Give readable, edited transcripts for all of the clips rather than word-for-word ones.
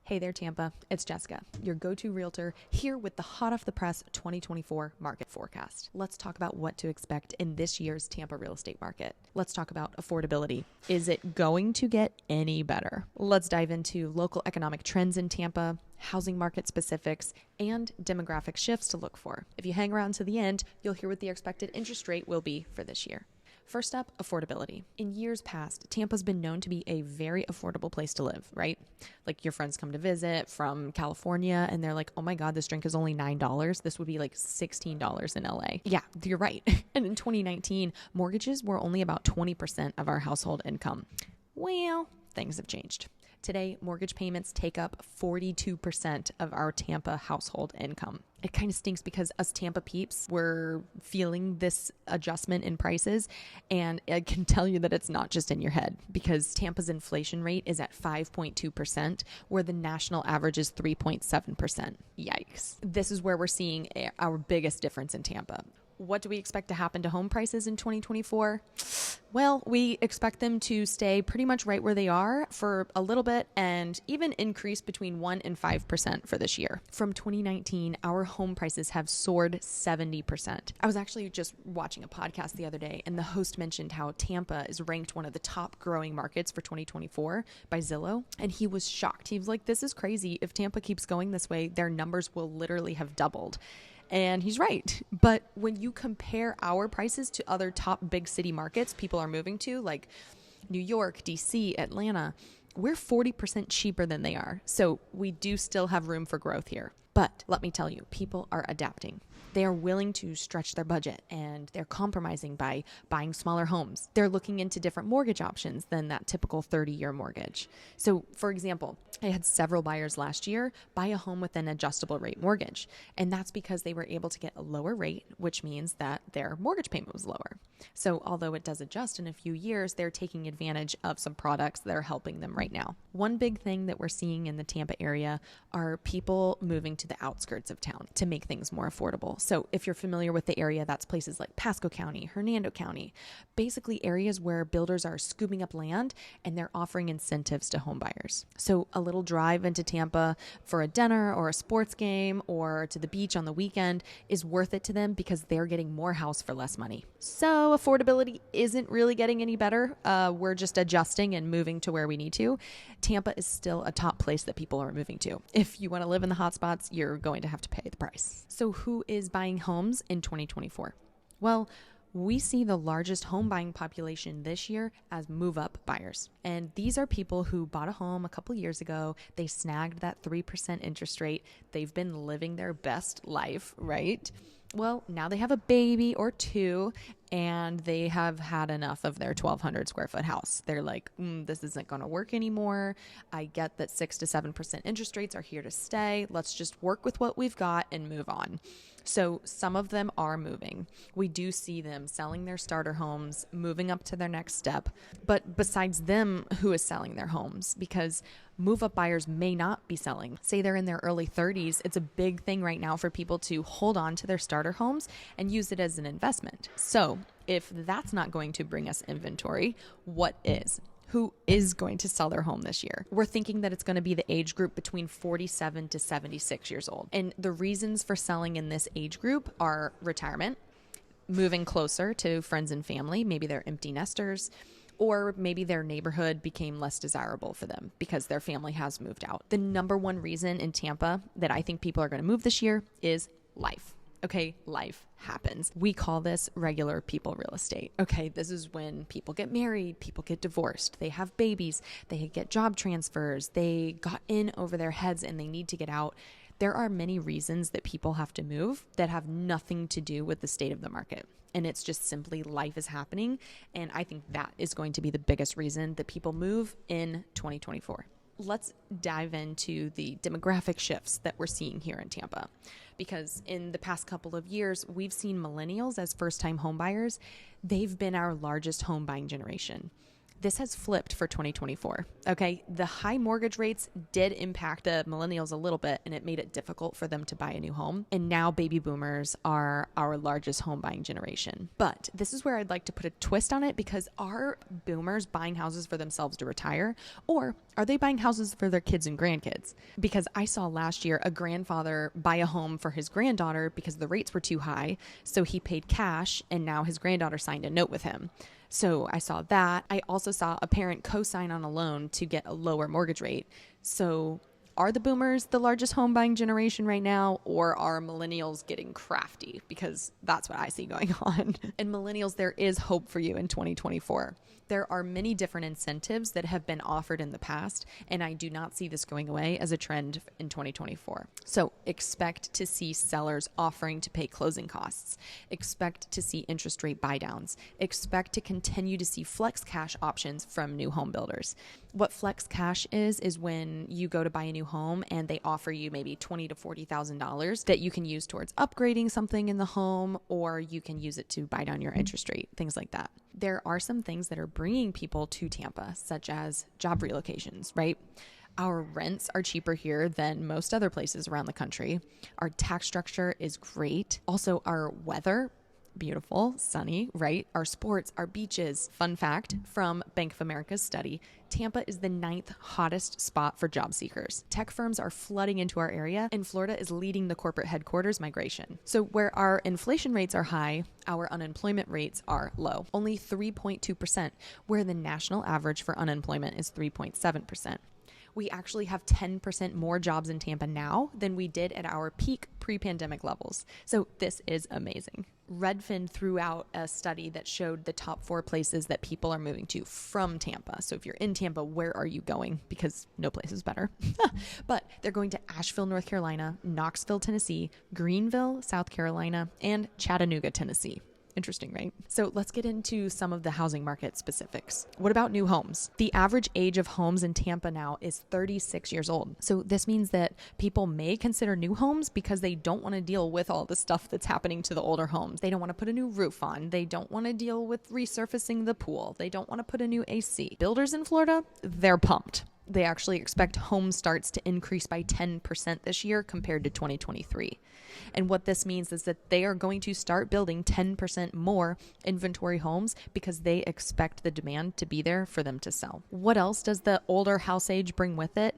Hey there, Tampa. It's Jessica, your go-to realtor, here with the hot off the press 2024 market forecast. Let's talk about what to expect in this year's Tampa real estate market. Let's talk about affordability. Is it going to get any better? Let's dive into local economic trends in Tampa, housing market specifics, and demographic shifts to look for. If you hang around to the end, you'll hear what the expected interest rate will be for this year. First up, affordability. In years past, Tampa's been known to be a very affordable place to live, right? Like your friends come to visit from California and they're like, oh my God, this drink is only $9. This would be like $16 in LA. Yeah, you're right. And in 2019, mortgages were only about 20% of our household income. Well, things have changed. Today, mortgage payments take up 42% of our Tampa household income. It kind of stinks because us Tampa peeps, we're feeling this adjustment in prices, and I can tell you that it's not just in your head because Tampa's inflation rate is at 5.2%, where the national average is 3.7%. Yikes. This is where we're seeing our biggest difference in Tampa. What do we expect to happen to home prices in 2024? Well, we expect them to stay pretty much right where they are for a little bit and even increase between 1% and 5% for this year. From 2019, our home prices have soared 70%. I was actually just watching a podcast the other day, and the host mentioned how Tampa is ranked one of the top growing markets for 2024 by Zillow, and he was shocked. He was like, this is crazy. If Tampa keeps going this way, their numbers will literally have doubled. And he's right. But when you compare our prices to other top big city markets people are moving to, like New York, DC, Atlanta, we're 40% cheaper than they are. So we do still have room for growth here. But let me tell you, people are adapting. They are willing to stretch their budget and they're compromising by buying smaller homes. They're looking into different mortgage options than that typical 30-year mortgage. So, for example, I had several buyers last year buy a home with an adjustable rate mortgage. And that's because they were able to get a lower rate, which means that their mortgage payment was lower. So although it does adjust in a few years, they're taking advantage of some products that are helping them right now. One big thing that we're seeing in the Tampa area are people moving to the outskirts of town to make things more affordable. So if you're familiar with the area, that's places like Pasco County, Hernando County, basically areas where builders are scooping up land and they're offering incentives to home buyers. So a little drive into Tampa for a dinner or a sports game or to the beach on the weekend is worth it to them because they're getting more house for less money. So affordability isn't really getting any better. We're just adjusting and moving to where we need to. Tampa is still a top place that people are moving to. If you want to live in the hot spots, you're going to have to pay the price. So who is buying homes in 2024? Well, we see the largest home buying population this year as move-up buyers. And these are people who bought a home a couple years ago. They snagged that 3% interest rate. They've been living their best life, right? Well, now they have a baby or two, and they have had enough of their 1,200 square foot house. They're like, this isn't going to work anymore. I get that 6 to 7% interest rates are here to stay. Let's just work with what we've got and move on. So some of them are moving. We do see them selling their starter homes, moving up to their next step. But besides them, who is selling their homes? Because move-up buyers may not be selling. Say they're in their early 30s. It's a big thing right now for people to hold on to their starter homes and use it as an investment. So if that's not going to bring us inventory, what is? Who is going to sell their home this year? We're thinking that it's going to be the age group between 47 to 76 years old. And the reasons for selling in this age group are retirement, moving closer to friends and family, maybe they're empty nesters, or maybe their neighborhood became less desirable for them because their family has moved out. The number one reason in Tampa that I think people are going to move this year is life. Okay, life happens. We call this regular people real estate. Okay, this is when people get married, people get divorced, they have babies, they get job transfers, they got in over their heads and they need to get out. There are many reasons that people have to move that have nothing to do with the state of the market. And it's just simply life is happening. And I think that is going to be the biggest reason that people move in 2024. Let's dive into the demographic shifts that we're seeing here in Tampa. Because in the past couple of years, we've seen millennials as first-time home buyers. They've been our largest home buying generation. This has flipped for 2024. Okay. The high mortgage rates did impact the millennials a little bit, and it made it difficult for them to buy a new home. And now baby boomers are our largest home buying generation. But this is where I'd like to put a twist on it, because are boomers buying houses for themselves to retire, or are they buying houses for their kids and grandkids? Because I saw last year a grandfather buy a home for his granddaughter because the rates were too high. So he paid cash, and now his granddaughter signed a note with him. So I saw that. I also saw a parent co-sign on a loan to get a lower mortgage rate. So are the boomers the largest home buying generation right now, or are millennials getting crafty? Because that's what I see going on. And millennials, there is hope for you in 2024. There are many different incentives that have been offered in the past, and I do not see this going away as a trend in 2024. So expect to see sellers offering to pay closing costs. Expect to see interest rate buy downs. Expect to continue to see flex cash options from new home builders. What flex cash is when you go to buy a new home and they offer you maybe $20,000 to $40,000 that you can use towards upgrading something in the home, or you can use it to buy down your interest rate, things like that. There are some things that are bringing people to Tampa, such as job relocations, right? Our rents are cheaper here than most other places around the country. Our tax structure is great. Also, our weather, beautiful, sunny, right? Our sports, our beaches. Fun fact from Bank of America's study, Tampa is the 9th hottest spot for job seekers. Tech firms are flooding into our area, and Florida is leading the corporate headquarters migration. So where our inflation rates are high, our unemployment rates are low, only 3.2%, where the national average for unemployment is 3.7%. We actually have 10% more jobs in Tampa now than we did at our peak pre-pandemic levels. So this is amazing. Redfin threw out a study that showed the top 4 places that people are moving to from Tampa. So if you're in Tampa, where are you going? Because no place is better. But they're going to Asheville, North Carolina, Knoxville, Tennessee, Greenville, South Carolina, and Chattanooga, Tennessee. Interesting, right? So let's get into some of the housing market specifics. What about new homes? The average age of homes in Tampa now is 36 years old. So this means that people may consider new homes because they don't want to deal with all the stuff that's happening to the older homes. They don't want to put a new roof on. They don't want to deal with resurfacing the pool. They don't want to put a new AC. Builders in Florida, they're pumped. They actually expect home starts to increase by 10% this year compared to 2023. And what this means is that they are going to start building 10% more inventory homes because they expect the demand to be there for them to sell. What else does the older house age bring with it?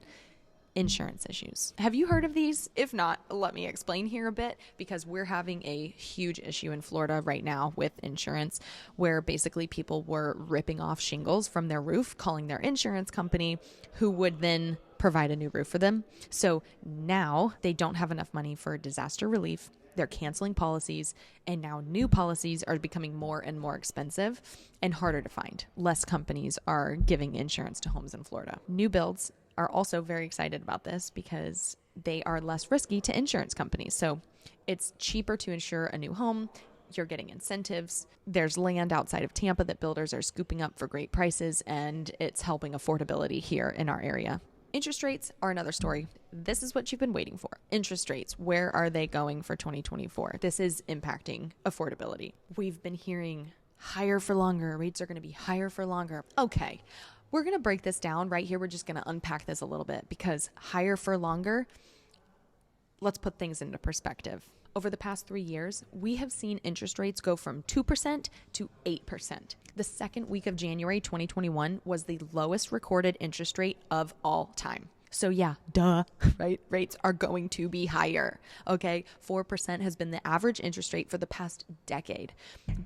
Insurance issues. Have you heard of these? If not, let me explain here a bit, because we're having a huge issue in Florida right now with insurance, where basically people were ripping off shingles from their roof, calling their insurance company, who would then provide a new roof for them. So now they don't have enough money for disaster relief. They're canceling policies, and now new policies are becoming more and more expensive and harder to find. Less companies are giving insurance to homes in Florida. New builds are also very excited about this because they are less risky to insurance companies. So it's cheaper to insure a new home. You're getting incentives. There's land outside of Tampa that builders are scooping up for great prices, and it's helping affordability here in our area. Interest rates are another story. This is what you've been waiting for. Interest rates, where are they going for 2024? This is impacting affordability. We've been hearing higher for longer. Rates are going to be higher for longer. Okay. We're going to break this down right here. We're just going to unpack this a little bit, because higher for longer, let's put things into perspective. Over the past 3 years, we have seen interest rates go from 2% to 8%. The second week of January 2021 was the lowest recorded interest rate of all time. So yeah, duh, right? Rates are going to be higher, okay? 4% has been the average interest rate for the past decade,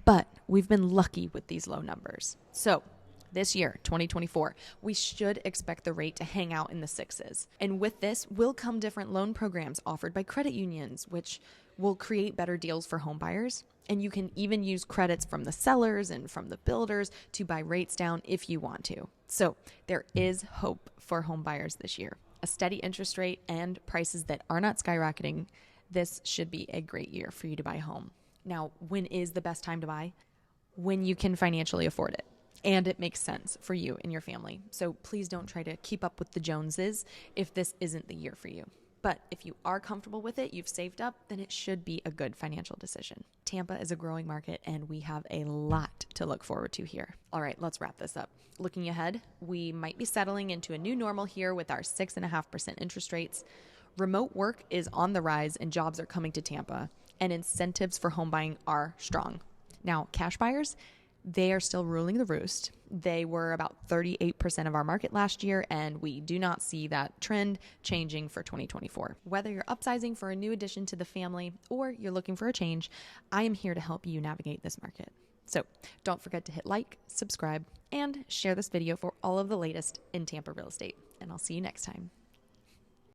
but we've been lucky with these low numbers. So this year, 2024, we should expect the rate to hang out in the 6s. And with this will come different loan programs offered by credit unions, which will create better deals for home buyers. And you can even use credits from the sellers and from the builders to buy rates down if you want to. So there is hope for home buyers this year. A steady interest rate and prices that are not skyrocketing. This should be a great year for you to buy a home. Now, when is the best time to buy? When you can financially afford it. And it makes sense for you and your family. So please don't try to keep up with the Joneses if this isn't the year for you. But if you are comfortable with it, you've saved up, then it should be a good financial decision. Tampa is a growing market and we have a lot to look forward to here. All right, let's wrap this up. Looking ahead, we might be settling into a new normal here with our 6.5% interest rates. Remote work is on the rise and jobs are coming to Tampa, and incentives for home buying are strong. Now, cash buyers, they are still ruling the roost. They were about 38% of our market last year, and we do not see that trend changing for 2024. Whether you're upsizing for a new addition to the family or you're looking for a change, I am here to help you navigate this market. So don't forget to hit like, subscribe, and share this video for all of the latest in Tampa real estate. And I'll see you next time.